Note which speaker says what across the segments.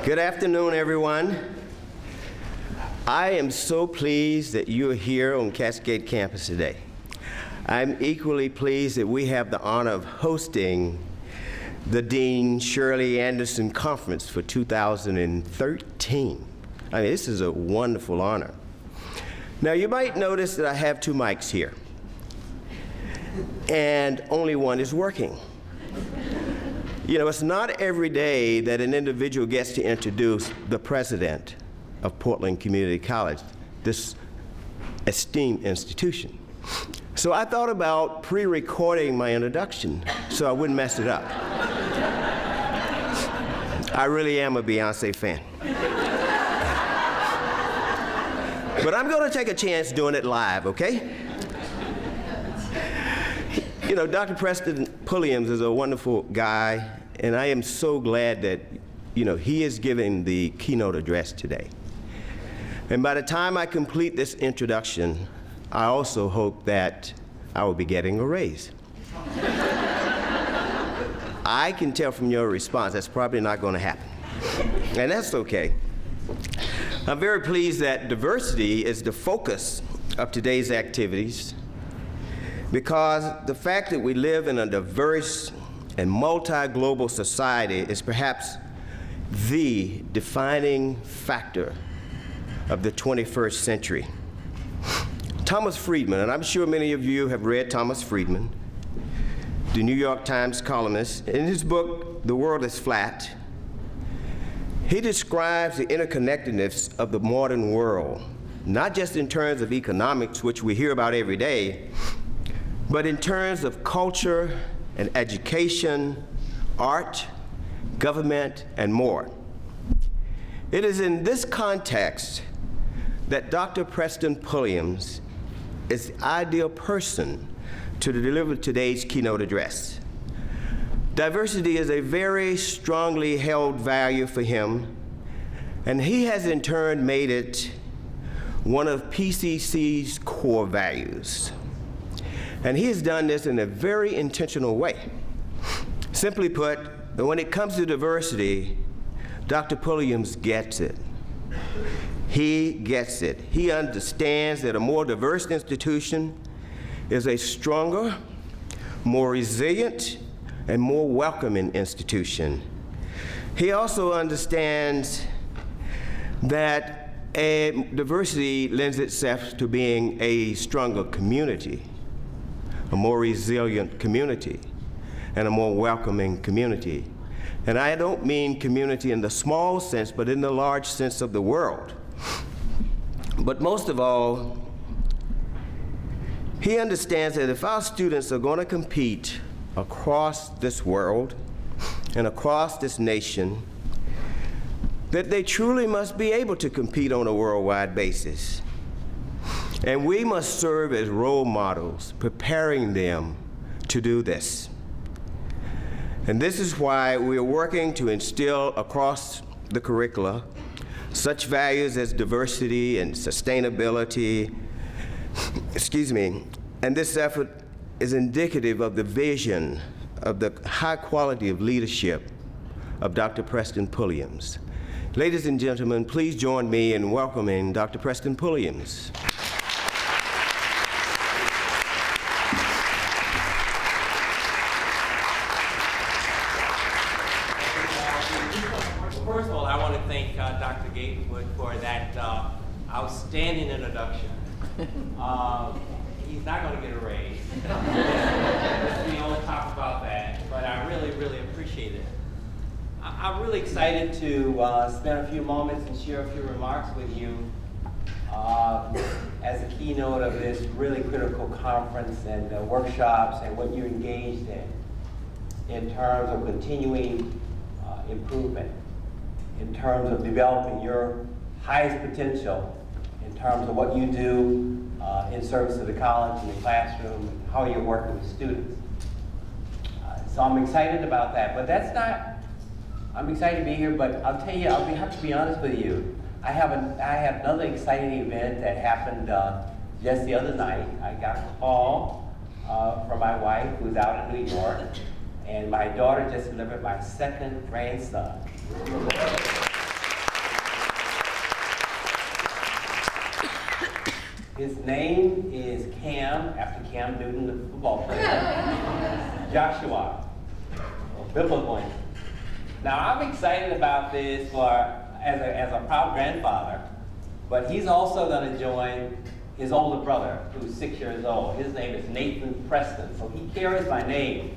Speaker 1: Good afternoon, everyone. I am so pleased that you are here on Cascade campus today. I'm equally pleased that we have the honor of hosting the Dean Shirley Anderson Conference for 2013. I mean, this is a wonderful honor. Now, you might notice that I have two mics here, and only one is working. You know, it's not every day that an individual gets to introduce the president of Portland Community College, this esteemed institution. So I thought about pre-recording my introduction so I wouldn't mess it up. I really am a Beyonce fan. But I'm going to take a chance doing it live, okay? You know, Dr. Preston Pulliams is a wonderful guy, and I am so glad that, you know, he is giving the keynote address today. And by the time I complete this introduction, I also hope that I will be getting a raise. I can tell from your response that's probably not going to happen, and that's okay. I'm very pleased that diversity is the focus of today's activities, because the fact that we live in a diverse and multi-global society is perhaps the defining factor of the 21st century. Thomas Friedman, and I'm sure many of you have read Thomas Friedman, the New York Times columnist. In his book, The World is Flat, he describes the interconnectedness of the modern world, not just in terms of economics, which we hear about every day, but in terms of culture and education, art, government, and more. It is in this context that Dr. Preston Pulliams is the ideal person to deliver today's keynote address. Diversity is a very strongly held value for him, and he has in turn made it one of PCC's core values. And he has done this in a very intentional way. Simply put, when it comes to diversity, Dr. Pulliams gets it. He gets it. He understands that a more diverse institution is a stronger, more resilient, and more welcoming institution. He also understands that diversity lends itself to being a stronger community, a more resilient community, and a more welcoming community. And I don't mean community in the small sense, but in the large sense of the world. But most of all, he understands that if our students are going to compete across this world and across this nation, that they truly must be able to compete on a worldwide basis. And we must serve as role models, preparing them to do this. And this is why we are working to instill across the curricula such values as diversity and sustainability, and this effort is indicative of the vision of the high quality of leadership of Dr. Preston Pulliams. Ladies and gentlemen, please join me in welcoming Dr. Preston Pulliams.
Speaker 2: First of all, I want to thank Dr. Gatewood for that outstanding introduction. He's not going to get a raise. We all talked about that, but I really, really appreciate it. I'm really excited to spend a few moments and share a few remarks with you as a keynote of this really critical conference and workshops and what you're engaged in terms of continuing improvement, in terms of developing your highest potential, in terms of what you do in service to the college and the classroom, and how you're working with students. So I'm excited about that, but that's not, I'm excited to be here, but I'll tell you, have to be honest with you. I have another exciting event that happened just the other night. I got a call from my wife, who's out in New York, and my daughter just delivered my second grandson. His name is Cam, after Cam Newton, the football player. Joshua, biblically. Now, I'm excited about this as a proud grandfather, but he's also going to join his older brother, who's 6 years old. His name is Nathan Preston, so he carries my name.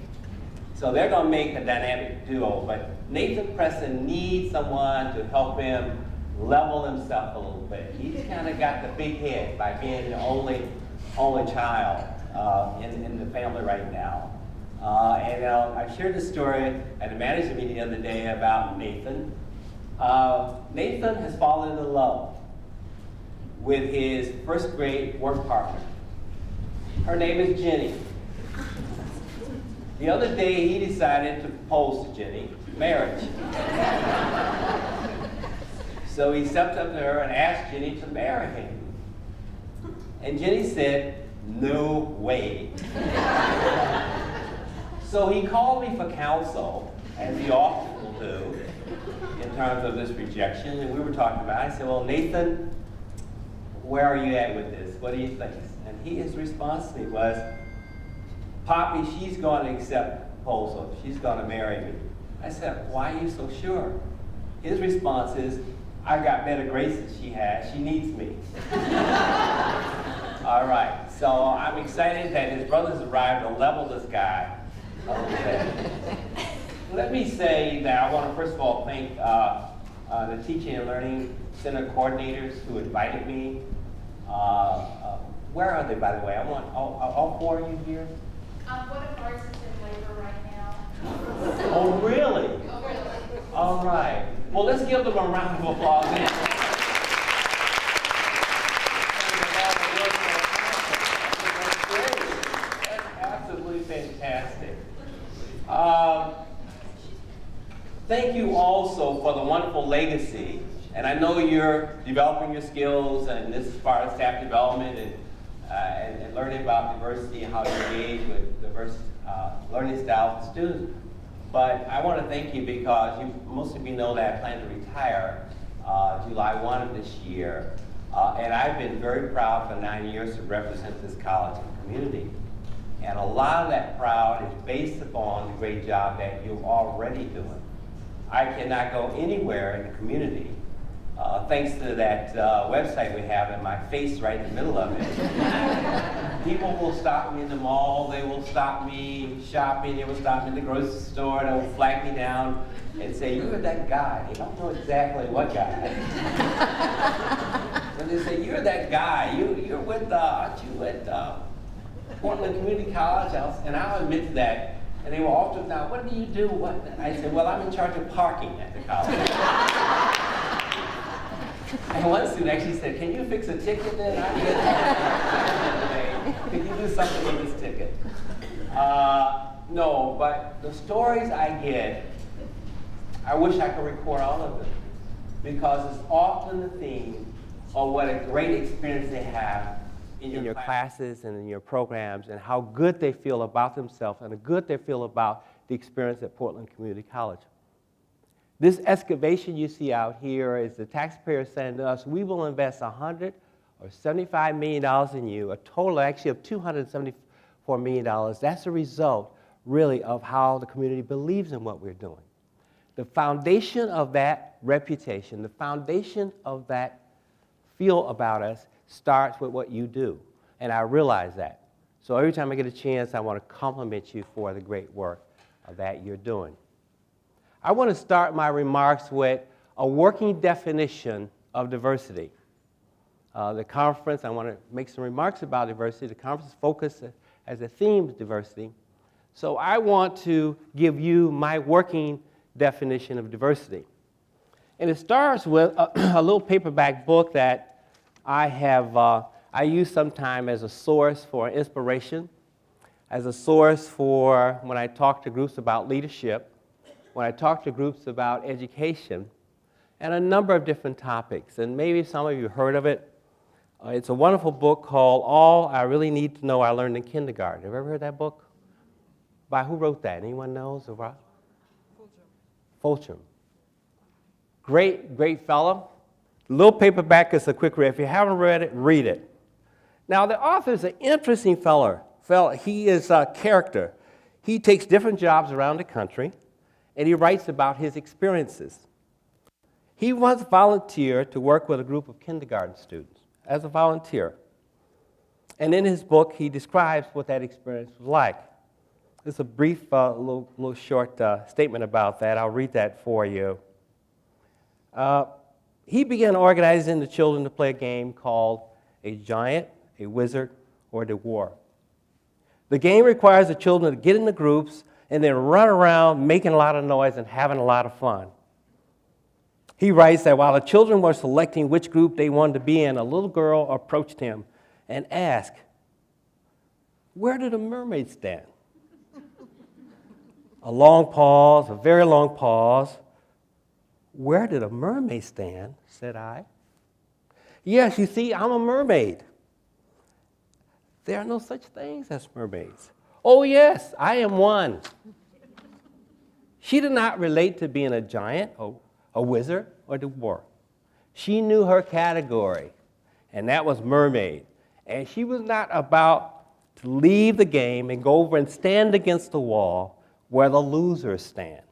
Speaker 2: So they're going to make a dynamic duo, but Nathan Preston needs someone to help him level himself a little bit. He's kind of got the big head by being the only child in the family right now. I shared this story at a management meeting the other day about Nathan. Nathan has fallen in love with his first grade work partner. Her name is Jenny. The other day he decided to propose to Jenny, marriage. So he stepped up to her and asked Jenny to marry him. And Jenny said, "No way." So he called me for counsel, as he often will do, in terms of this rejection. And we were talking about it. I said, "Well, Nathan, where are you at with this? What do you think?" And his response to me was, "Poppy, she's going to accept the proposal. She's going to marry me." I said, "Why are you so sure?" His response is, "I got better grades than she has. She needs me." All right, so I'm excited that his brothers arrived to level this guy a little bit. Let me say that I want to first of all thank the Teaching and Learning Center coordinators who invited me. Where are they, by the way? I want all four of you here.
Speaker 3: One of ours is in labor right now.
Speaker 2: Oh, really?
Speaker 3: Oh, really?
Speaker 2: All right. Well, let's give them a round of applause. That's absolutely fantastic. Thank you also for the wonderful legacy. And I know you're developing your skills, and this is part of staff development and learning about diversity and how to engage with diverse learning styles of students. But I want to thank you because most of you know that I plan to retire July 1 of this year. And I've been very proud for 9 years to represent this college and community. And a lot of that proud is based upon the great job that you're already doing. I cannot go anywhere in the community thanks to that website we have and my face right in the middle of it. People will stop me in the mall, they will stop me shopping, they will stop me in the grocery store, they will flag me down and say, "You're that guy." They don't know exactly what guy. But they say, "You're that guy, you're with, aren't you with Portland Community College?" And I'll admit to that. And they were often, "Now, what do you do?" I said, "Well, I'm in charge of parking at the college." And one student actually said, "Can you fix a ticket then? I get that. Can you do something with this ticket?" No, but the stories I get, I wish I could record all of them, because it's often the theme of what a great experience they have in your classes and in your programs, and how good they feel about themselves and how good they feel about the experience at Portland Community College. This excavation you see out here is the taxpayers saying to us, "We will invest $100 or $75 million in you," a total actually of $274 million. That's a result, really, of how the community believes in what we're doing. The foundation of that reputation, the foundation of that feel about us starts with what you do, and I realize that. So every time I get a chance, I want to compliment you for the great work that you're doing. I want to start my remarks with a working definition of diversity. The conference, I want to make some remarks about diversity. The conference focus as a theme of diversity. So I want to give you my working definition of diversity. And it starts with a little paperback book that I use sometime as a source for inspiration, as a source for when I talk to groups about leadership, when I talk to groups about education, and a number of different topics. And maybe some of you heard of it. It's a wonderful book called All I Really Need to Know I Learned in Kindergarten. Have you ever heard that book? By who wrote that? Anyone knows? Fulcham. Great fellow. Little paperback is a quick read. If you haven't read it, read it.
Speaker 4: Now, the author is an interesting fellow. He is a character. He takes different jobs around the country, and he writes about his experiences. He once volunteered to work with a group of kindergarten students as a volunteer. And in his book, he describes what that experience was like. There's a brief, little short statement about that. I'll read that for you. He began organizing the children to play a game called a giant, a wizard, or the war. The game requires the children to get into groups and then run around making a lot of noise and having a lot of fun. He writes that while the children were selecting which group they wanted to be in, a little girl approached him and asked, "Where do the mermaids stand?" A long pause, a very long pause. "Where did a mermaid stand?" said I. "Yes, you see, I'm a mermaid." "There are no such things as mermaids." "Oh, yes, I am one." She did not relate to being a giant, a wizard, or the dwarf. She knew her category, and that was mermaid. And she was not about to leave the game and go over and stand against the wall where the losers stand.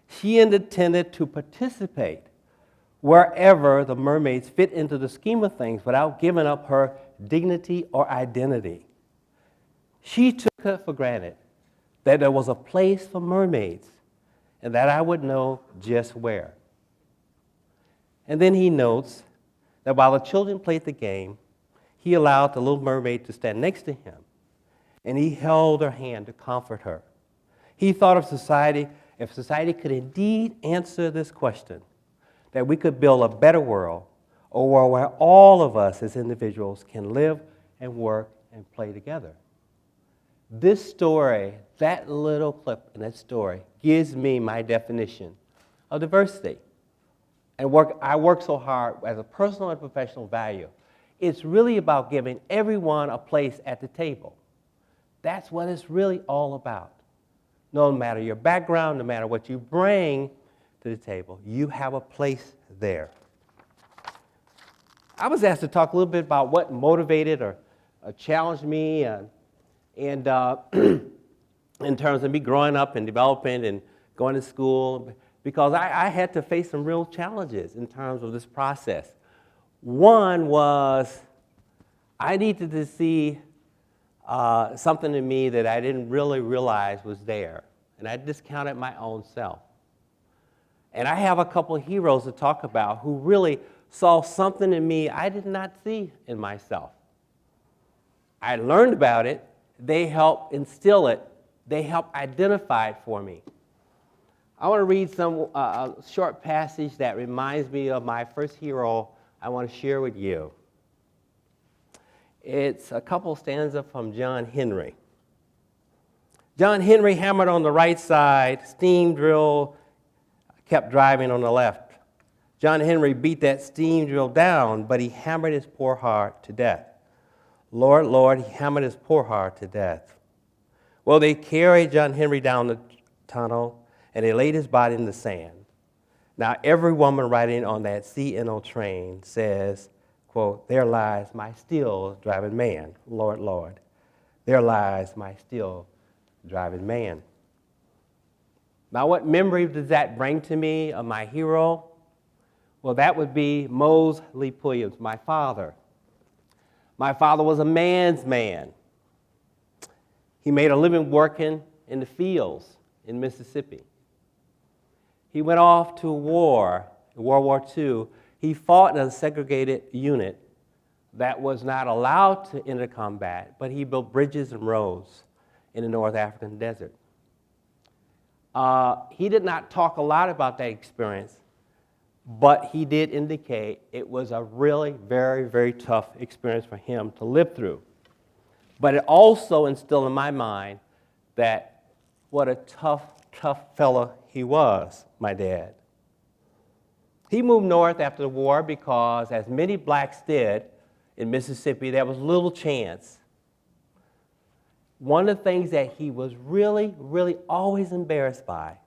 Speaker 4: She intended to participate wherever the mermaids fit into the scheme of things without giving up her dignity or identity. She took it for granted that there was a place for mermaids and that I would know just where. And then he notes that while the children played the game, he allowed the little mermaid to stand next to him, and he held her hand to comfort her. He thought of society, if society could indeed answer this question, that we could build a better world, a world where all of us as individuals can live and work and play together. This story, that little clip in that story, gives me my definition of diversity. And I work so hard as a personal and professional value. It's really about giving everyone a place at the table. That's what it's really all about. No matter your background, no matter what you bring to the table, you have a place there. I was asked to talk a little bit about what motivated or challenged me and in terms of me growing up and developing and going to school, because I had to face some real challenges in terms of this process. One was I needed to see something in me that I didn't really realize was there, and I discounted my own self. And I have a couple of heroes to talk about who really saw something in me I did not see in myself. I learned about it. They helped instill it. They helped identify it for me. I want to read some short passage that reminds me of my first hero I want to share with you. It's a couple stanzas from John Henry. John Henry hammered on the right side, steam drill kept driving on the left. John Henry beat that steam drill down, but he hammered his poor heart to death. Lord, Lord, he hammered his poor heart to death. Well, they carried John Henry down the tunnel, and they laid his body in the sand. Now, every woman riding on that CNO train says, quote, "There lies my still driving man, Lord, Lord. There lies my still driving man." Now, what memory does that bring to me of my hero? Well, that would be Mose Lee Pulliams, my father. My father was a man's man. He made a living working in the fields in Mississippi. He went off to war, in World War II. He fought in a segregated unit that was not allowed to enter combat, but he built bridges and roads in the North African desert. He did not talk a lot about that experience, but he did indicate it was a really very, very tough experience for him to live through. But it also instilled in my mind that what a tough fella he was, my dad. He moved north after the war because, as many blacks did in Mississippi, there was little chance. One of the things that he was really, really always embarrassed by,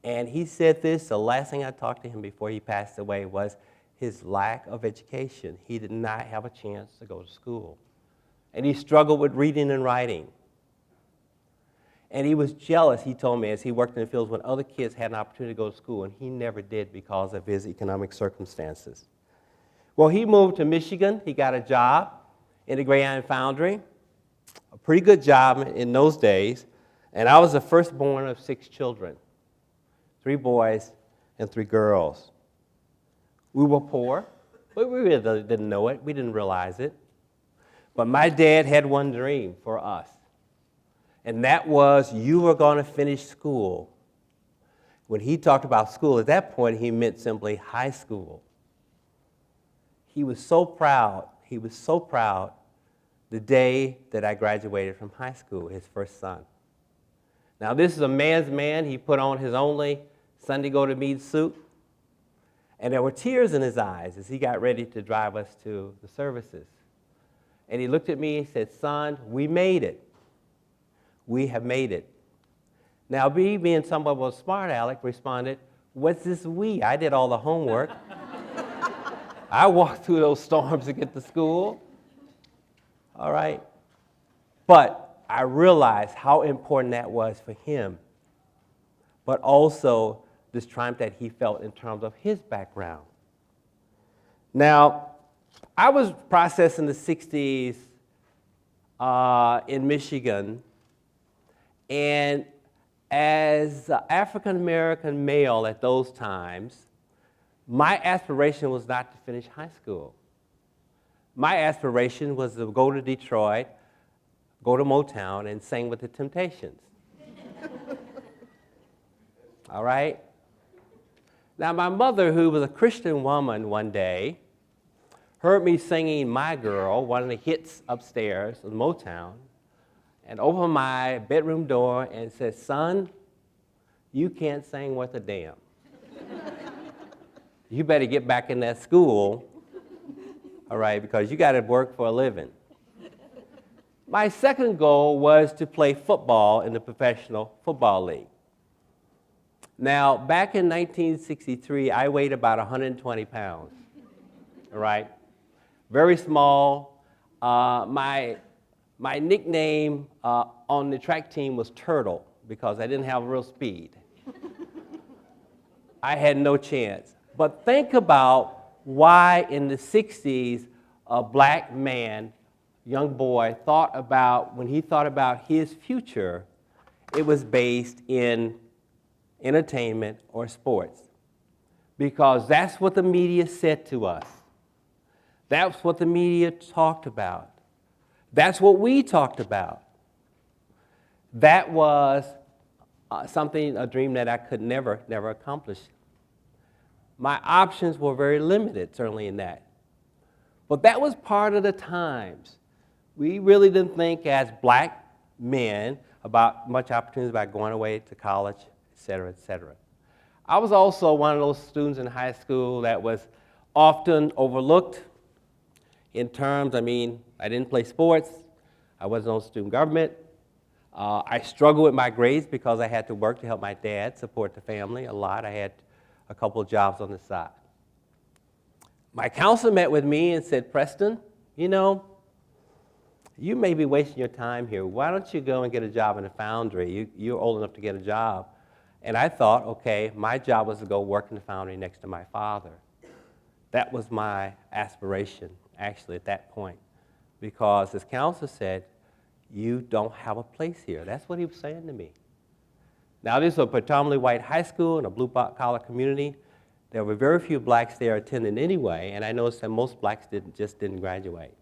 Speaker 4: and he said this, the last thing I talked to him before he passed away, was his lack of education. He did not have a chance to go to school. and he struggled with reading and writing. And he was jealous, he told me, as he worked in the fields when other kids had an opportunity to go to school, and he never did because of his economic circumstances. Well, he moved to Michigan. He got a job in the gray iron foundry, a pretty good job in those days. And I was the firstborn of 6 children, 3 boys and 3 girls. We were poor, but we really didn't know it. We didn't realize it. But my dad had one dream for us, and that was you were going to finish school. When he talked about school, at that point, he meant simply high school. He was so proud. He was so proud the day that I graduated from high school, his first son. Now, this is a man's man. He put on his only Sunday go-to-meeting suit, and there were tears in his eyes as he got ready to drive us to the services. And he looked at me and said, "Son, we made it. We have made it." Now, me being somewhat of a smart aleck, responded, "What's this we? I did all the homework. I walked through those storms to get to school." All right? But I realized how important that was for him, but also this triumph that he felt in terms of his background. Now, I was processed in the 60s in Michigan, and as an African-American male at those times, my aspiration was not to finish high school. My aspiration was to go to Detroit, go to Motown, and sing with the Temptations. All right? Now, my mother, who was a Christian woman one day, heard me singing My Girl, one of the hits upstairs in Motown, and opened my bedroom door and said, "Son, you can't sing worth a damn. You better get back in that school, all right, because you got to work for a living." My second goal was to play football in the Professional Football League. Now, back in 1963, I weighed about 120 pounds, all right? Very small. My nickname on the track team was Turtle because I didn't have real speed. I had no chance. But think about why in the 60s a black man, young boy, when he thought about his future, it was based in entertainment or sports. Because that's what the media said to us. That's what the media talked about. That's what we talked about. That was a dream that I could never accomplish. My options were very limited, certainly in that. But that was part of the times. We really didn't think as black men about much opportunities about going away to college, et cetera, et cetera. I was also one of those students in high school that was often overlooked in terms, I didn't play sports, I wasn't on student government, I struggled with my grades because I had to work to help my dad support the family a lot. I had a couple of jobs on the side. My counselor met with me and said, "Preston, you may be wasting your time here. Why don't you go and get a job in a foundry? You're old enough to get a job." And I thought, okay, my job was to go work in the foundry next to my father. That was my aspiration, actually, at that point. Because his counselor said, "You don't have a place here." That's what he was saying to me. Now, this was a predominantly white high school in a blue-collar community. There were very few blacks there attending anyway, and I noticed that most blacks just didn't graduate.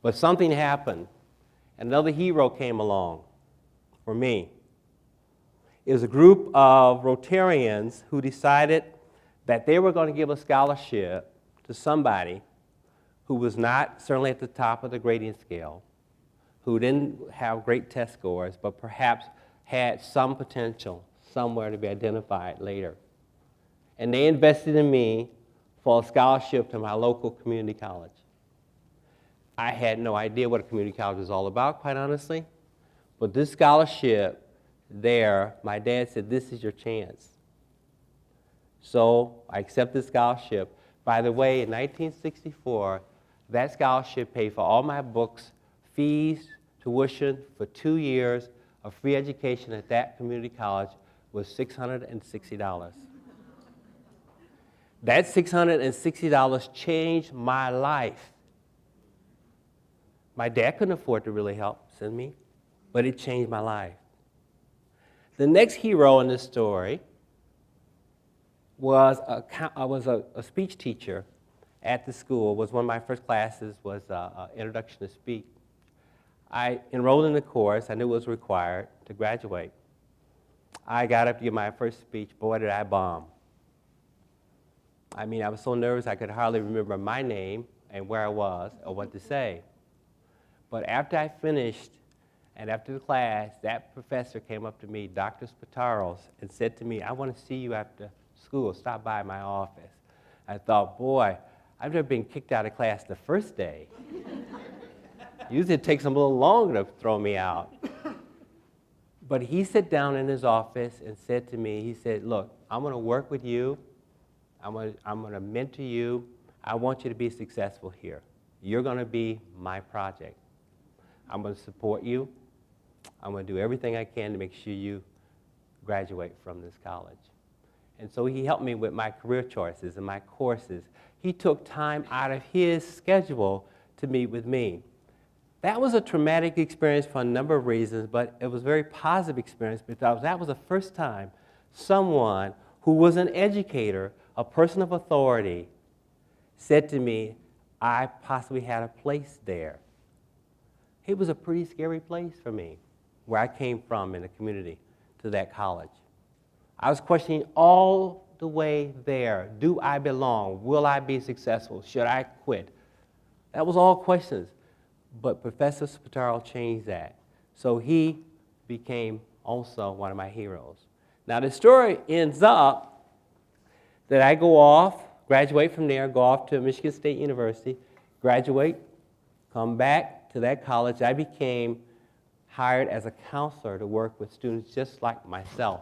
Speaker 4: But something happened. Another hero came along for me. It was a group of Rotarians who decided that they were going to give a scholarship to somebody who was not certainly at the top of the grading scale, who didn't have great test scores, but perhaps had some potential somewhere to be identified later. And they invested in me for a scholarship to my local community college. I had no idea what a community college was all about, quite honestly. But this scholarship there, my dad said, "This is your chance." So I accepted the scholarship. By the way, in 1964, That scholarship paid for all my books, fees, tuition for 2 years of free education at that community college was $660. That $660 changed my life. My dad couldn't afford to really help send me, but it changed my life. The next hero in this story was a speech teacher at the school. Was one of my first classes was Introduction to Speech. I enrolled in the course. I knew it was required to graduate. I got up to give my first speech. Boy, did I bomb. I mean, I was so nervous I could hardly remember my name and where I was or what to say. But after I finished, and after the class, that professor came up to me, Dr. Spataros, and said to me, I want to see you after school. Stop by my office. I thought, boy, I've never been kicked out of class the first day. Usually it takes them a little longer to throw me out. But he sat down in his office and said to me, he said, look, I'm going to work with you. I'm going to mentor you. I want you to be successful here. You're going to be my project. I'm going to support you. I'm going to do everything I can to make sure you graduate from this college. And so he helped me with my career choices and my courses. He took time out of his schedule to meet with me. That was a traumatic experience for a number of reasons, but it was a very positive experience because that was the first time someone who was an educator, a person of authority, said to me, I possibly had a place there. It was a pretty scary place for me, where I came from in the community to that college. I was questioning all the way there. Do I belong? Will I be successful? Should I quit? That was all questions. But Professor Spataro changed that. So he became also one of my heroes. Now the story ends up that I go off, graduate from there, go off to Michigan State University, graduate, come back to that college. I became hired as a counselor to work with students just like myself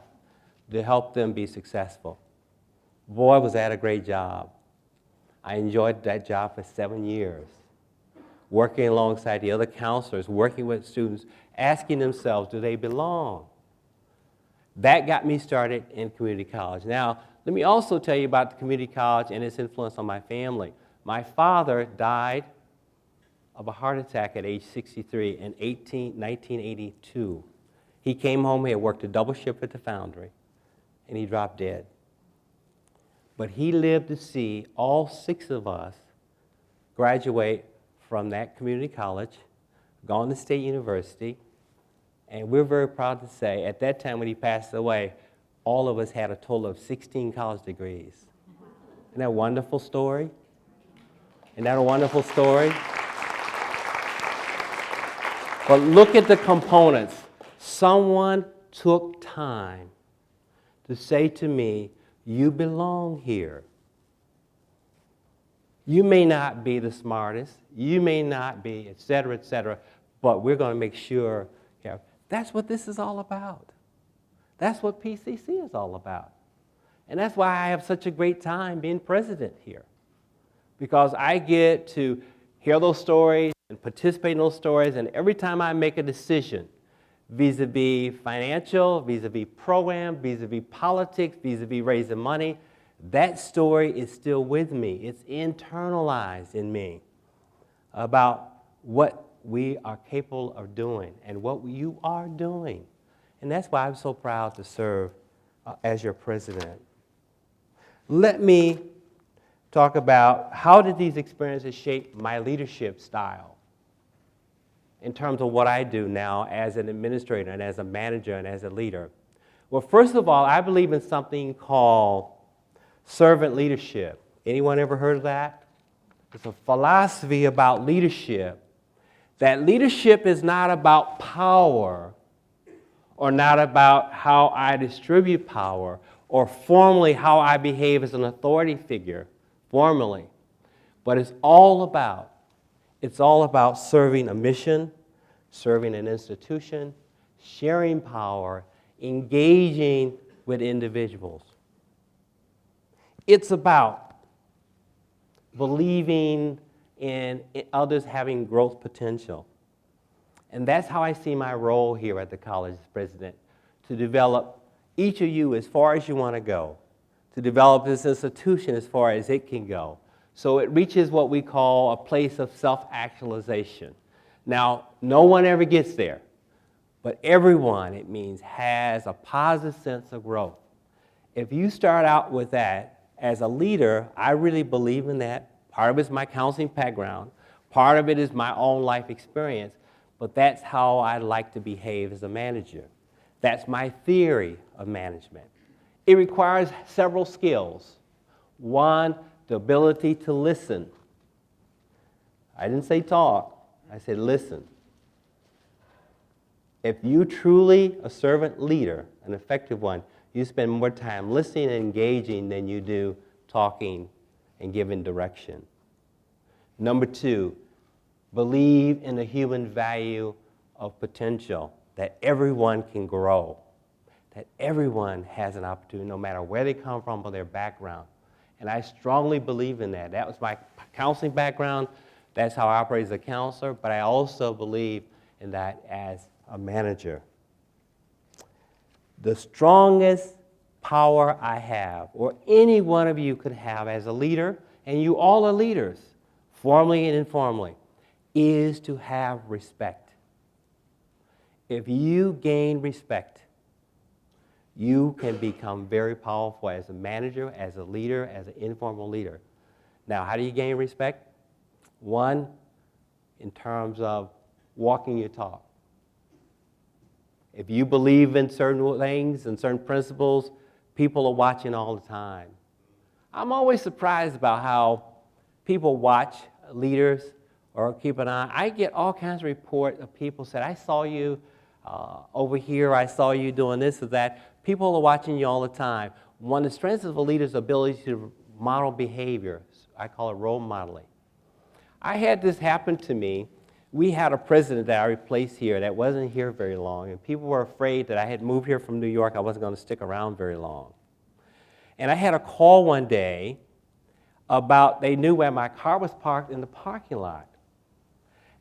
Speaker 4: to help them be successful. Boy, was that a great job. I enjoyed that job for 7 years, working alongside the other counselors, working with students, asking themselves, do they belong? That got me started in community college. Now, let me also tell you about the community college and its influence on my family. My father died of a heart attack at age 63 in 1982. He came home, he had worked a double shift at the foundry, and he dropped dead. But he lived to see all 6 of us graduate from that community college, gone to State University, and we're very proud to say, at that time when he passed away, all of us had a total of 16 college degrees. Isn't that a wonderful story? Isn't that a wonderful story? But look at the components. Someone took time to say to me, you belong here. You may not be the smartest, you may not be, et cetera, but we're going to make sure, that's what this is all about. That's what PCC is all about. And that's why I have such a great time being president here. Because I get to hear those stories and participate in those stories, and every time I make a decision, vis-a-vis financial, vis-a-vis program, vis-a-vis politics, vis-a-vis raising money, that story is still with me. It's internalized in me about what we are capable of doing and what you are doing. And that's why I'm so proud to serve as your president. Let me talk about how did these experiences shape my leadership style in terms of what I do now as an administrator and as a manager and as a leader. Well, first of all, I believe in something called servant leadership. Anyone ever heard of that? It's a philosophy about leadership. That leadership is not about power or not about how I distribute power or formally how I behave as an authority figure, formally. But it's all about serving a mission, serving an institution, sharing power, engaging with individuals. It's about believing in others having growth potential. And that's how I see my role here at the college as president, to develop each of you as far as you want to go, to develop this institution as far as it can go, so it reaches what we call a place of self-actualization. Now, no one ever gets there, but everyone, it means, has a positive sense of growth. If you start out with that, as a leader, I really believe in that. Part of it is my counseling background. Part of it is my own life experience. But that's how I like to behave as a manager. That's my theory of management. It requires several skills. One, the ability to listen. I didn't say talk. I said listen. If you truly a servant leader, an effective one, you spend more time listening and engaging than you do talking and giving direction. Number two, believe in the human value of potential, that everyone can grow, that everyone has an opportunity no matter where they come from or their background. And I strongly believe in that. That was my counseling background. That's how I operate as a counselor, but I also believe in that as a manager. The strongest power I have, or any one of you could have as a leader, and you all are leaders, formally and informally, is to have respect. If you gain respect, you can become very powerful as a manager, as a leader, as an informal leader. Now, how do you gain respect? One, in terms of walking your talk. If you believe in certain things and certain principles, people are watching all the time. I'm always surprised about how people watch leaders or keep an eye. I get all kinds of reports of people said, I saw you over here, I saw you doing this or that. People are watching you all the time. One of the strengths of a leader's ability to model behavior. I call it role modeling. I had this happen to me. We had a president that I replaced here that wasn't here very long, and people were afraid that I had moved here from New York, I wasn't going to stick around very long. And I had a call one day about, they knew where my car was parked in the parking lot.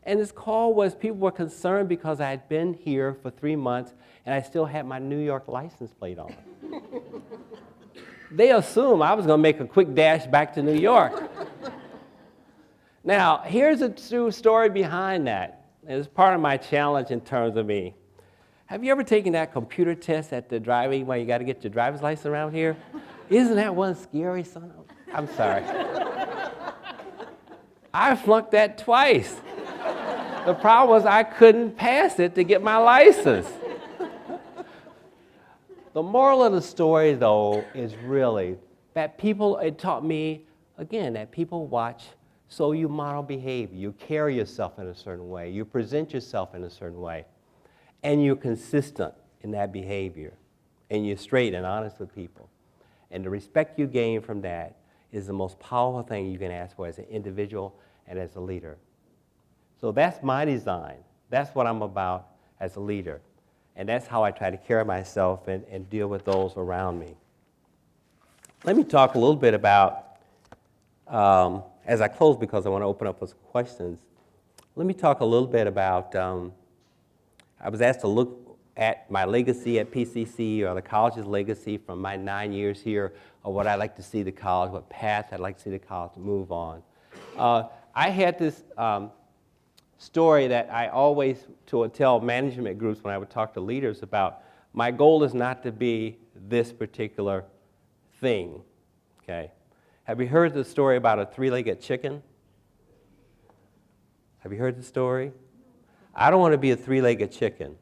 Speaker 4: And this call was, people were concerned because I had been here for 3 months and I still had my New York license plate on. They assumed I was going to make a quick dash back to New York. Now, here's a true story behind that. It's part of my challenge in terms of me. Have you ever taken that computer test at the driving where you got to get your driver's license around here? Isn't that one scary, son? I'm sorry. I flunked that twice. The problem was I couldn't pass it to get my license. The moral of the story, though, is really that people, it taught me, again, that people watch, so you model behavior. You carry yourself in a certain way. You present yourself in a certain way. And you're consistent in that behavior. And you're straight and honest with people. And the respect you gain from that is the most powerful thing you can ask for as an individual and as a leader. So that's my design. That's what I'm about as a leader. And that's how I try to carry myself and deal with those around me. Let me talk a little bit about, as I close because I want to open up for some questions, let me talk a little bit about, I was asked to look at my legacy at PCC or the college's legacy from my 9 years here, or what I'd like to see the college, what path I'd like to see the college move on. I had this story that I always tell management groups when I would talk to leaders about. My goal is not to be this particular thing, okay? Have you heard the story about a three-legged chicken? Have you heard the story? I don't want to be a three-legged chicken.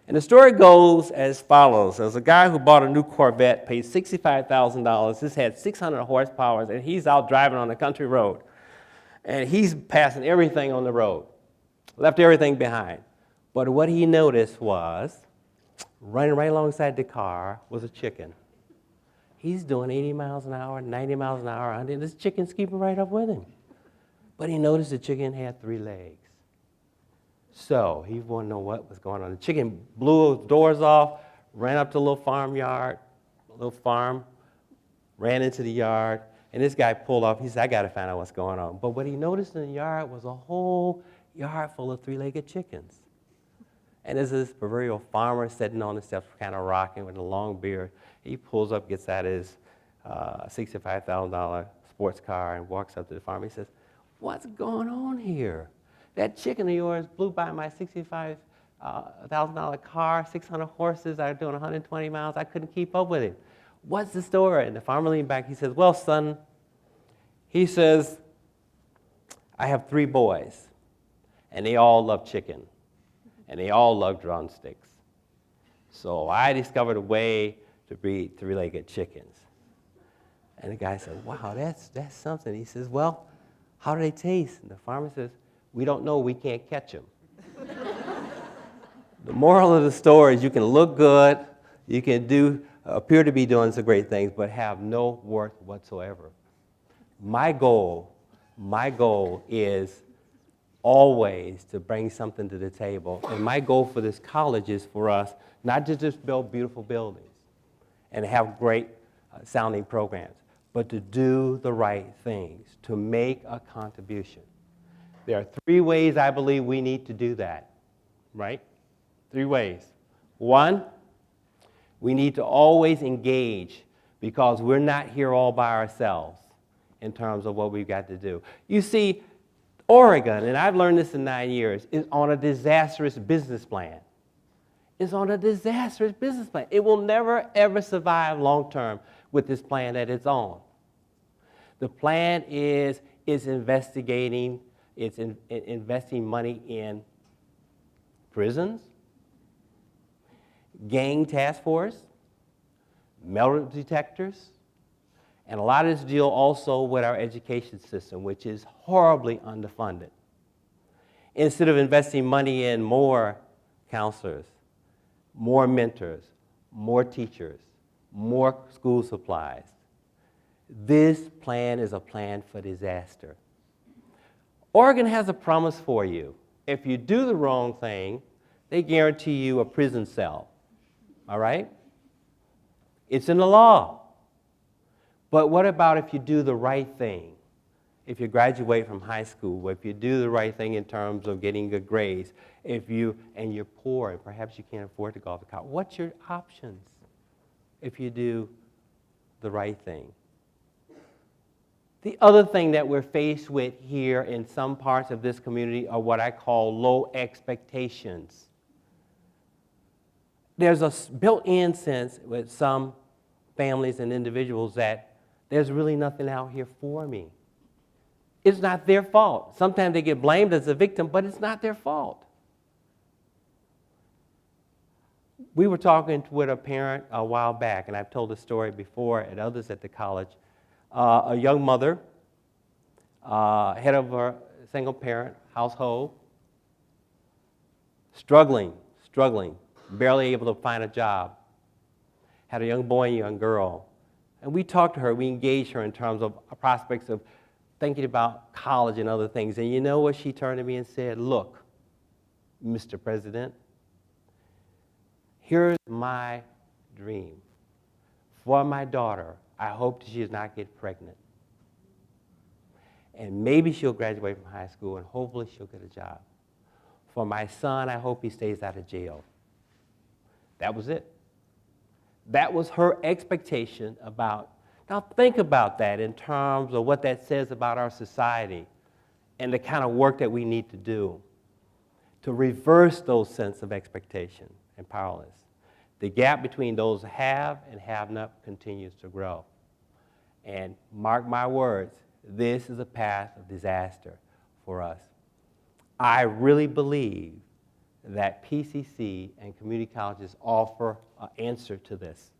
Speaker 4: And the story goes as follows. There's a guy who bought a new Corvette, paid $65,000. This had 600 horsepower, and he's out driving on a country road. And he's passing everything on the road, left everything behind. But what he noticed was, running right alongside the car was a chicken. He's doing 80 miles an hour, 90 miles an hour, and this chicken's keeping right up with him. But he noticed the chicken had 3 legs. So he wanted to know what was going on. The chicken blew his doors off, ran up to a little farmyard, a little farm, ran into the yard, And this guy pulled off. He said, I got to find out what's going on. But what he noticed in the yard was a whole yard full of three-legged chickens. And there's this proverbial farmer sitting on the steps, kind of rocking with a long beard. He pulls up, gets out his $65,000 sports car and walks up to the farm. He says, what's going on here? That chicken of yours blew by my $65,000 car, 600 horses. I was doing 120 miles. I couldn't keep up with it. What's the story? And the farmer leaned back. He says, well, son, he says, I have 3 boys, and they all love chicken, and they all love drumsticks. So I discovered a way to breed three-legged chickens. And the guy said, wow, that's something. He says, well, how do they taste? And the farmer says, we don't know. We can't catch them. The moral of the story is you can look good, you can appear to be doing some great things, but have no worth whatsoever. My goal is always to bring something to the table. And my goal for this college is for us not to just build beautiful buildings and have great sounding programs, but to do the right things, to make a contribution. There are 3 ways I believe we need to do that, right? 3 ways. 1, we need to always engage because we're not here all by ourselves in terms of what we've got to do. You see, Oregon, and I've learned this in 9 years, is on a disastrous business plan. It's on a disastrous business plan. It will never, ever survive long term with this plan that it's on. The plan is investing money in prisons, gang task force, metal detectors, and a lot of this deal also with our education system, which is horribly underfunded. Instead of investing money in more counselors, more mentors, more teachers, more school supplies, this plan is a plan for disaster. Oregon has a promise for you. If you do the wrong thing, they guarantee you a prison cell. All right? It's in the law. But what about if you do the right thing? If you graduate from high school, if you do the right thing in terms of getting good grades, and you're poor and perhaps you can't afford to go off to college, what's your options if you do the right thing? The other thing that we're faced with here in some parts of this community are what I call low expectations. There's a built-in sense with some families and individuals that there's really nothing out here for me. It's not their fault. Sometimes they get blamed as a victim, but it's not their fault. We were talking with a parent a while back, and I've told this story before at others at the college. A young mother, head of a single-parent household, struggling, barely able to find a job, had a young boy and a young girl. And we talked to her, we engaged her in terms of prospects of thinking about college and other things. And you know what she turned to me and said? Look, Mr. President, here's my dream. For my daughter, I hope she does not get pregnant. And maybe she'll graduate from high school and hopefully she'll get a job. For my son, I hope he stays out of jail. That was it. That was her expectation about. Now think about that in terms of what that says about our society and the kind of work that we need to do to reverse those sense of expectation and powerless. The gap between those who have and have not continues to grow. And mark my words, this is a path of disaster for us. I really believe that PCC and community colleges offer an answer to this.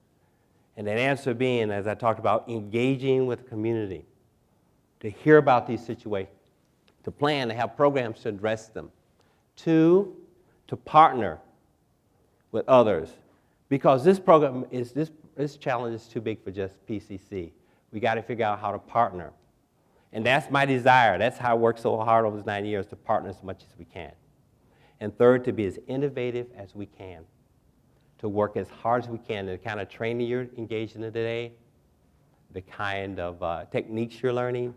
Speaker 4: And that answer being, as I talked about, engaging with the community, to hear about these situations, to plan, to have programs to address them. 2, to partner with others. Because this challenge is too big for just PCC. We got to figure out how to partner. And that's my desire. That's how I worked so hard over these 9 years, to partner as much as we can. And 3rd, to be as innovative as we can, to work as hard as we can. The kind of training you're engaged in today, the kind of techniques you're learning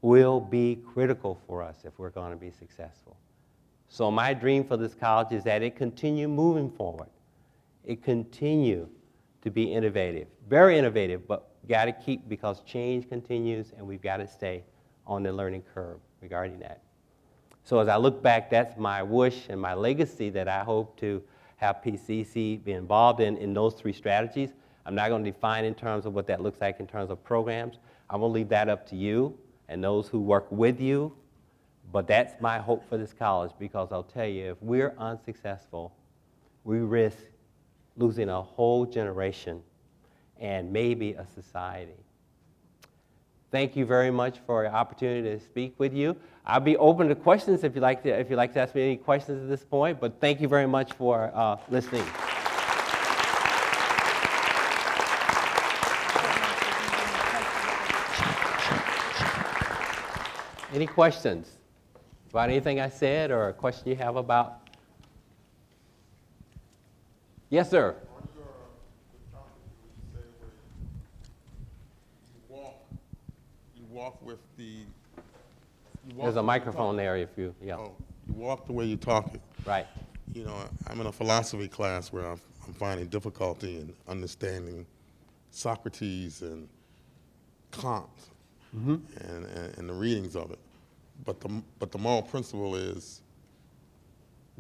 Speaker 4: will be critical for us if we're going to be successful. So my dream for this college is that it continue moving forward. It continue to be innovative, very innovative, but got to keep, because change continues and we've got to stay on the learning curve regarding that. So as I look back, that's my wish and my legacy that I hope to have PCC be involved in those three strategies. I'm not going to define in terms of what that looks like in terms of programs. I'm going to leave that up to you and those who work with you. But that's my hope for this college, because I'll tell you, if we're unsuccessful, we risk losing a whole generation and maybe a society. Thank you very much for the opportunity to speak with you. I'll be open to questions if you'd like to ask me any questions at this point, but thank you very much for listening. Any questions about anything I said, or a question you have about? Yes, sir.
Speaker 5: On your topic, you say where you walk with the.
Speaker 4: There's a microphone there if you, yeah.
Speaker 5: Oh, you walk the way you're talking.
Speaker 4: Right.
Speaker 5: You know, I'm in a philosophy class where I'm finding difficulty in understanding Socrates and Kant and the readings of it. But the moral principle is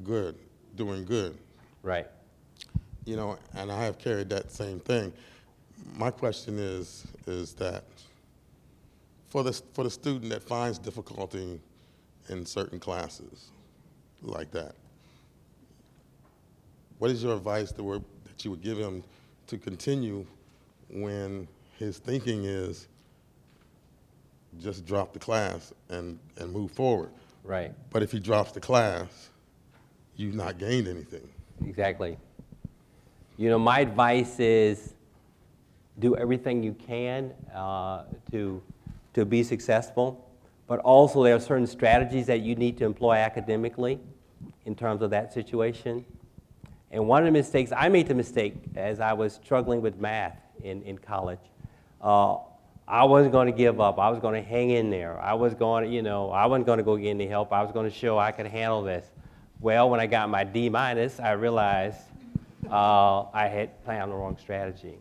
Speaker 5: good, doing good.
Speaker 4: Right.
Speaker 5: You know, and I have carried that same thing. My question is that for the student that finds difficulty in certain classes like that, what is your advice that you would give him to continue when his thinking is just drop the class and move forward?
Speaker 4: Right.
Speaker 5: But if he drops the class, you've not gained anything.
Speaker 4: Exactly. You know, my advice is do everything you can to be successful, but also there are certain strategies that you need to employ academically in terms of that situation. And one of the mistakes, I made the mistake as I was struggling with math in college. I wasn't going to give up. I was going to hang in there. I was going to, I wasn't going to go get any help. I was going to show I could handle this. Well, when I got my D-, I realized I had planned the wrong strategy.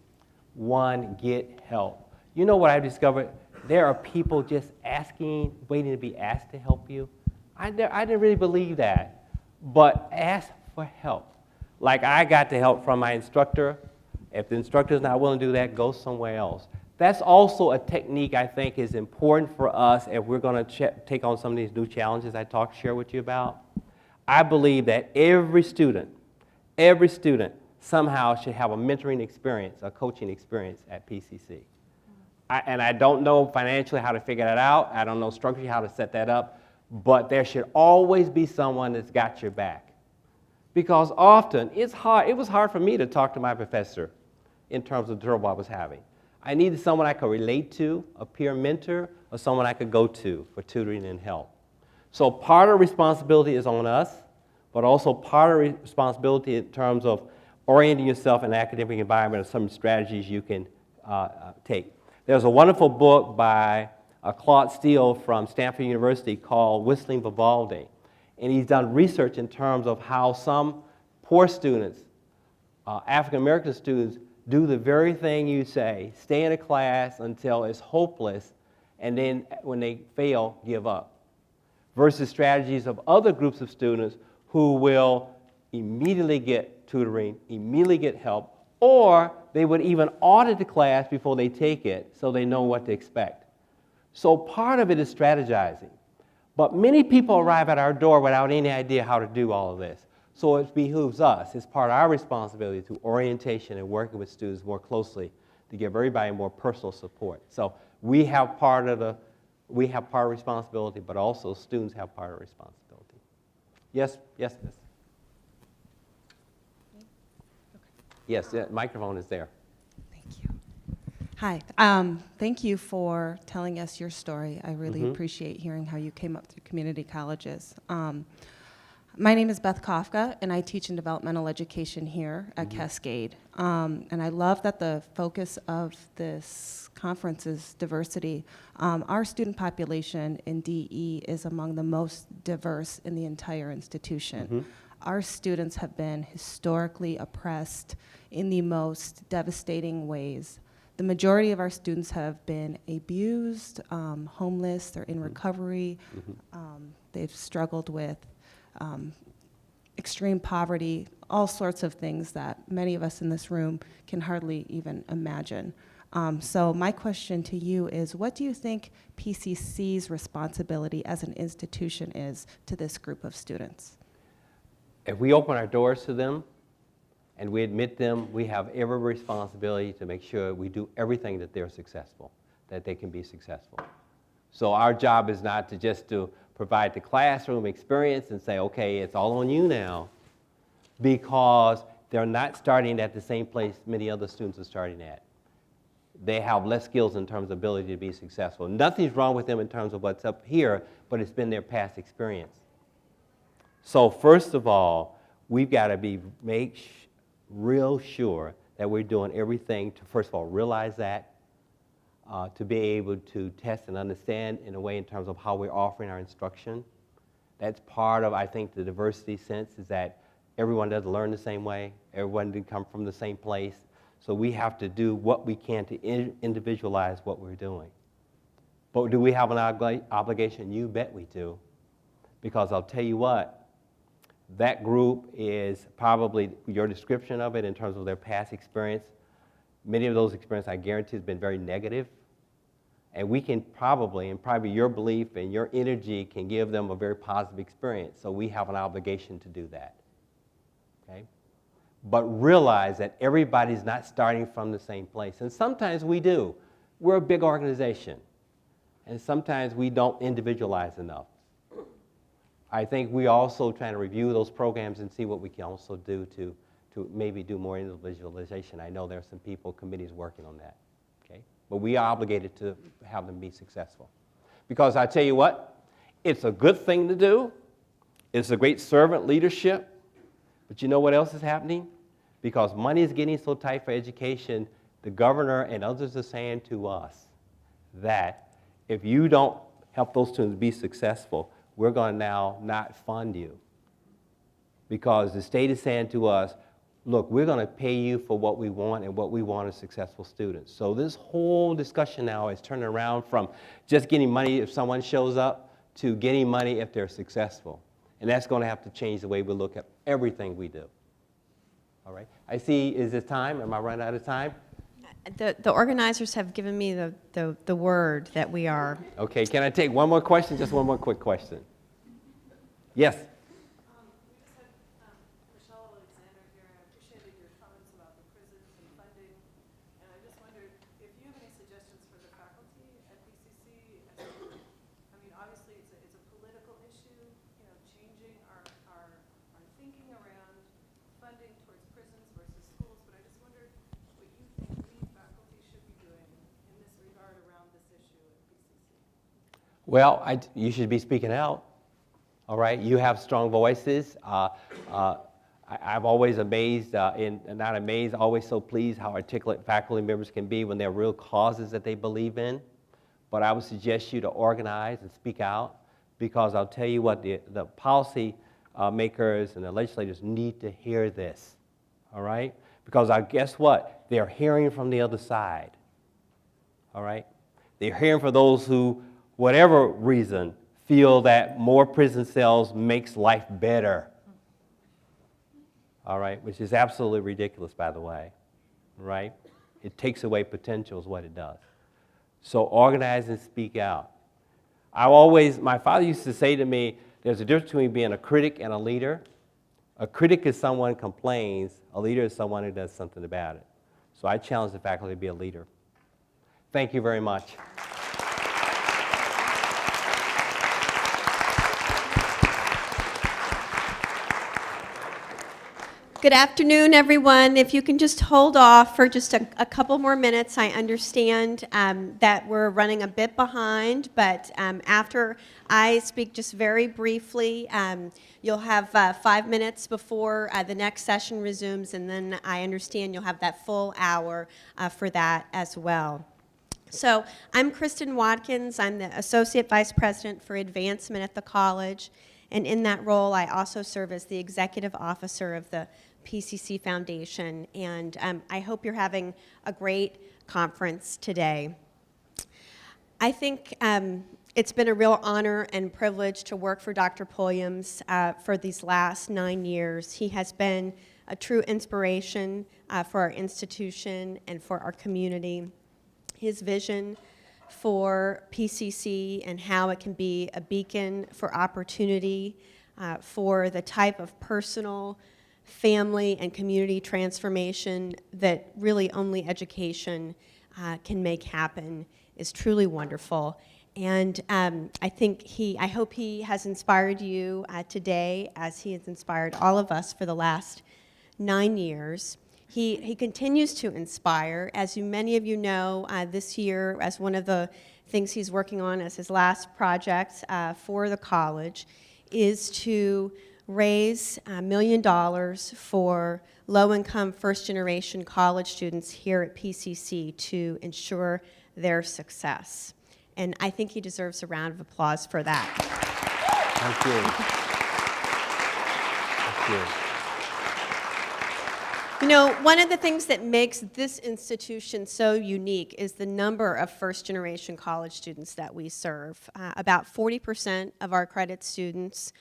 Speaker 4: One, get help. You know what I discovered? There are people just asking, waiting to be asked to help you. I didn't really believe that, but ask for help. Like I got the help from my instructor. If the instructor's not willing to do that, go somewhere else. That's also a technique I think is important for us if we're going to take on some of these new challenges I share with you about. I believe that every student somehow should have a mentoring experience, a coaching experience at PCC. And I don't know financially how to figure that out. I don't know structurally how to set that up. But there should always be someone that's got your back. Because often it's hard. It was hard for me to talk to my professor in terms of the trouble I was having. I needed someone I could relate to, a peer mentor, or someone I could go to for tutoring and help. So part of the responsibility is on us, but also part of the responsibility in terms of orienting yourself in an academic environment or some strategies you can take. There's a wonderful book by Claude Steele from Stanford University called Whistling Vivaldi. And he's done research in terms of how some poor students, African-American students, do the very thing you say, stay in a class until it's hopeless, and then when they fail, give up. Versus strategies of other groups of students who will immediately get tutoring, immediately get help, or they would even audit the class before they take it so they know what to expect. So part of it is strategizing. But many people arrive at our door without any idea how to do all of this. So it behooves us, it's part of our responsibility to orientation and working with students more closely to give everybody more personal support. So we have part of responsibility, but also students have part of responsibility. Yes, miss. Yes, the microphone is there.
Speaker 6: Thank you. Hi. Thank you for telling us your story. I really appreciate hearing how you came up through community colleges. My name is Beth Kafka, and I teach in developmental education here at Cascade. And I love that the focus of this conference is diversity. Our student population in DE is among the most diverse in the entire institution. Our students have been historically oppressed in the most devastating ways. The majority of our students have been abused, homeless, they're in recovery, they've struggled with extreme poverty, all sorts of things that many of us in this room can hardly even imagine. So my question to you is, what do you think PCC's responsibility as an institution is to this group of students?
Speaker 4: If we open our doors to them and we admit them, we have every responsibility to make sure we do everything that they're successful, that they can be successful. So our job is not to just to provide the classroom experience and say, okay, it's all on you now, because they're not starting at the same place many other students are starting at. They have less skills in terms of ability to be successful. Nothing's wrong with them in terms of what's up here, but it's been their past experience. So first of all, we've got to make real sure that we're doing everything to, first of all, realize that, to be able to test and understand in a way in terms of how we're offering our instruction. That's part of, I think, the diversity sense, is that everyone doesn't learn the same way, everyone didn't come from the same place, so we have to do what we can to individualize what we're doing. But do we have an obligation? You bet we do, because I'll tell you what, that group is probably your description of it in terms of their past experience. Many of those experiences, I guarantee, has been very negative. And we can probably, and probably your belief and your energy can give them a very positive experience. So we have an obligation to do that. Okay? But realize that everybody's not starting from the same place. And sometimes we do. We're a big organization. And sometimes we don't individualize enough. I think we also trying to review those programs and see what we can also do to maybe do more individualization. I know there are some people, committees working on that, okay? But we are obligated to have them be successful. Because I tell you what, it's a good thing to do. It's a great servant leadership. But you know what else is happening? Because money is getting so tight for education, the governor and others are saying to us that if you don't help those students be successful, we're going to now not fund you. Because the state is saying to us, look, we're going to pay you for what we want, and what we want is successful students. So this whole discussion now is turning around from just getting money if someone shows up to getting money if they're successful. And that's going to have to change the way we look at everything we do. All right? I see, is it time? Am I running out of time?
Speaker 7: The organizers have given me the word that we are.
Speaker 4: Okay, can I take one more question? Just one more quick question. Yes? Well, you should be speaking out, all right? You have strong voices. I'm always amazed, not amazed, always so pleased how articulate faculty members can be when there are real causes that they believe in. But I would suggest you to organize and speak out, because I'll tell you what, the policy makers and the legislators need to hear this, all right? Because guess what? They're hearing from the other side, all right? They're hearing from those who, whatever reason, feel that more prison cells makes life better. All right, which is absolutely ridiculous, by the way, right? It takes away potential is what it does. So organize and speak out. My father used to say to me, there's a difference between being a critic and a leader. A critic is someone who complains. A leader is someone who does something about it. So I challenge the faculty to be a leader. Thank you very much.
Speaker 7: Good afternoon, everyone. If you can just hold off for just a couple more minutes. I understand that we're running a bit behind, but after I speak just very briefly, you'll have 5 minutes before the next session resumes, and then I understand you'll have that full hour for that as well. So I'm Kristen Watkins. I'm the Associate Vice President for Advancement at the college, and in that role, I also serve as the Executive Officer of the PCC Foundation, and I hope you're having a great conference today. I think it's been a real honor and privilege to work for Dr. Pulliams for these last 9 years. He has been a true inspiration for our institution and for our community. His vision for PCC and how it can be a beacon for opportunity for the type of personal, family, and community transformation that really only education can make happen is truly wonderful. And I hope he has inspired you today as he has inspired all of us for the last 9 years. He continues to inspire. As many of you know, this year, as one of the things he's working on as his last project for the college, is to raise $1 million for low-income first-generation college students here at PCC to ensure their success. And I think he deserves a round of applause for that.
Speaker 4: Thank you. Thank you.
Speaker 7: You know, one of the things that makes this institution so unique is the number of first-generation college students that we serve. About 40% of our credit students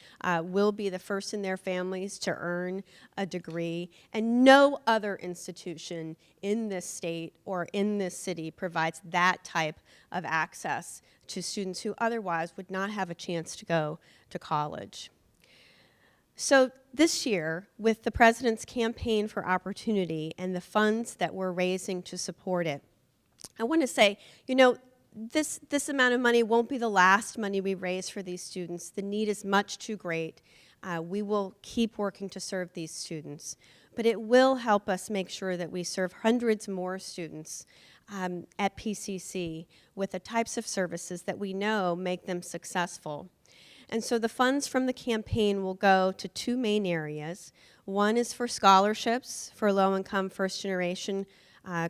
Speaker 7: will be the first in their families to earn a degree, and no other institution in this state or in this city provides that type of access to students who otherwise would not have a chance to go to college. So this year, with the President's Campaign for Opportunity and the funds that we're raising to support it, I want to say, you know, this amount of money won't be the last money we raise for these students. The need is much too great. We will keep working to serve these students, but it will help us make sure that we serve hundreds more students at PCC with the types of services that we know make them successful. And so the funds from the campaign will go to two main areas. One is for scholarships for low-income first-generation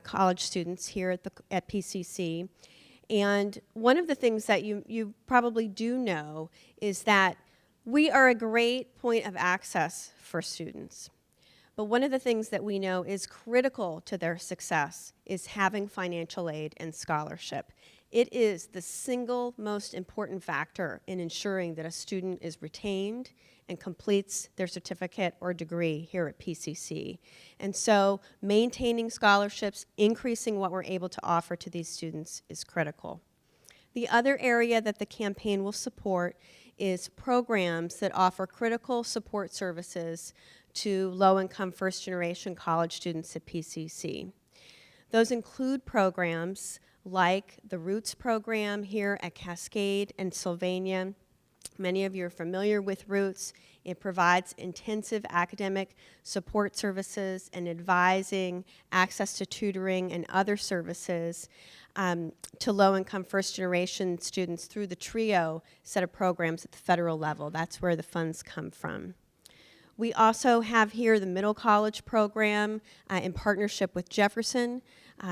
Speaker 7: college students here at PCC. And one of the things that you probably do know is that we are a great point of access for students. But one of the things that we know is critical to their success is having financial aid and scholarship. It is the single most important factor in ensuring that a student is retained and completes their certificate or degree here at PCC. And so maintaining scholarships, increasing what we're able to offer to these students is critical. The other area that the campaign will support is programs that offer critical support services to low-income first-generation college students at PCC. Those include programs like the Roots program here at Cascade and Sylvania. Many of you are familiar with Roots. It provides intensive academic support services and advising, access to tutoring and other services to low-income first-generation students through the TRIO set of programs at the federal level. That's where the funds come from. We also have here the Middle College program in partnership with Jefferson,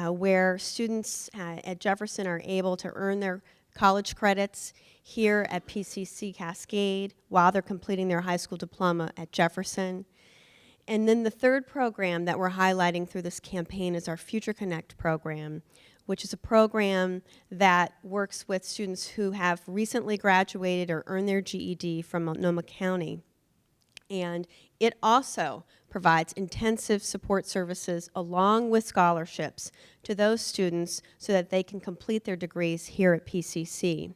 Speaker 7: where students at Jefferson are able to earn their college credits here at PCC Cascade while they're completing their high school diploma at Jefferson. And then the third program that we're highlighting through this campaign is our Future Connect program, which is a program that works with students who have recently graduated or earned their GED from Multnomah County. And it also provides intensive support services along with scholarships to those students so that they can complete their degrees here at PCC.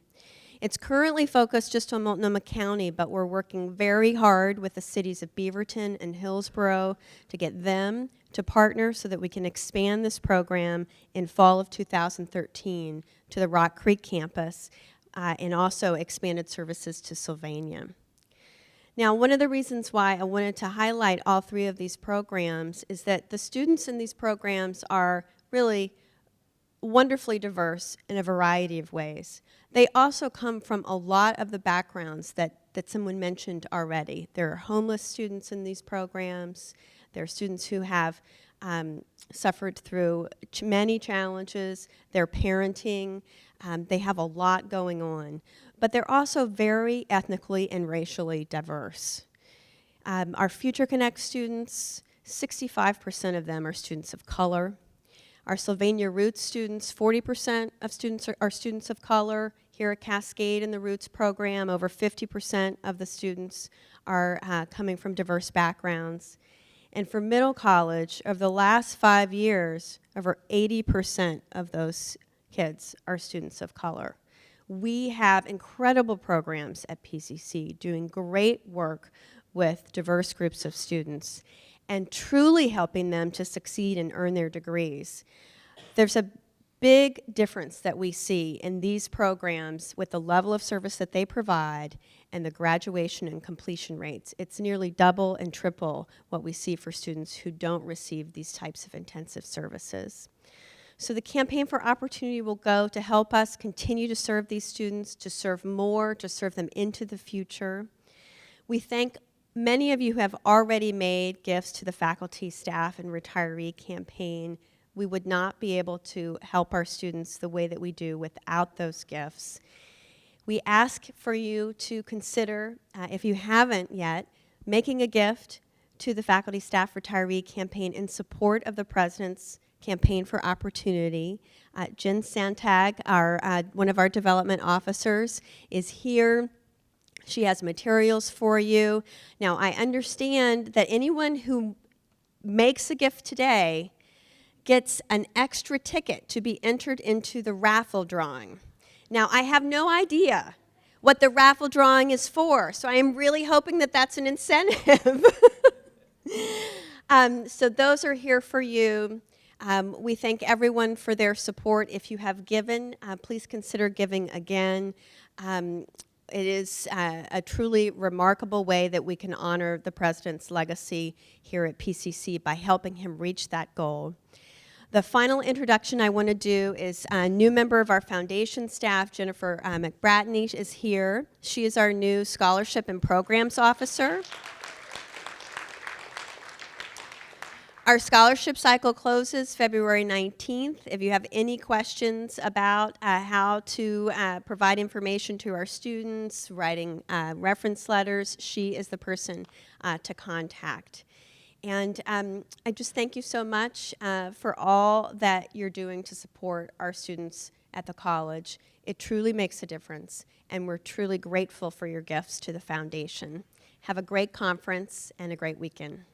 Speaker 7: It's currently focused just on Multnomah County, but we're working very hard with the cities of Beaverton and Hillsborough to get them to partner so that we can expand this program in fall of 2013 to the Rock Creek campus and also expanded services to Sylvania. Now, one of the reasons why I wanted to highlight all three of these programs is that the students in these programs are really wonderfully diverse in a variety of ways. They also come from a lot of the backgrounds that someone mentioned already. There are homeless students in these programs. There are students who have suffered through many challenges. They're parenting. They have a lot going on. But they're also very ethnically and racially diverse. Our Future Connect students, 65% of them are students of color. Our Sylvania Roots students, 40% of students are students of color. Here at Cascade in the Roots program, over 50% of the students are coming from diverse backgrounds. And for middle college, over the last 5 years, over 80% of those kids are students of color. We have incredible programs at PCC doing great work with diverse groups of students and truly helping them to succeed and earn their degrees. There's a big difference that we see in these programs with the level of service that they provide and the graduation and completion rates. It's nearly double and triple what we see for students who don't receive these types of intensive services. So the Campaign for Opportunity will go to help us continue to serve these students, to serve more, to serve them into the future. We thank many of you who have already made gifts to the faculty, staff, and retiree campaign. We would not be able to help our students the way that we do without those gifts. We ask for you to consider, if you haven't yet, making a gift to the faculty, staff, retiree campaign in support of the President's Campaign for Opportunity. Jen Santag, one of our development officers, is here. She has materials for you. Now, I understand that anyone who makes a gift today gets an extra ticket to be entered into the raffle drawing. Now, I have no idea what the raffle drawing is for, so I am really hoping that that's an incentive. So those are here for you. We thank everyone for their support. If you have given, please consider giving again. It is a truly remarkable way that we can honor the President's legacy here at PCC by helping him reach that goal. The final introduction I want to do is a new member of our foundation staff, Jennifer McBratney, is here. She is our new Scholarship and Programs Officer. Our scholarship cycle closes February 19th. If you have any questions about how to provide information to our students, writing reference letters, she is the person to contact. And I just thank you so much for all that you're doing to support our students at the college. It truly makes a difference, and we're truly grateful for your gifts to the foundation. Have a great conference and a great weekend.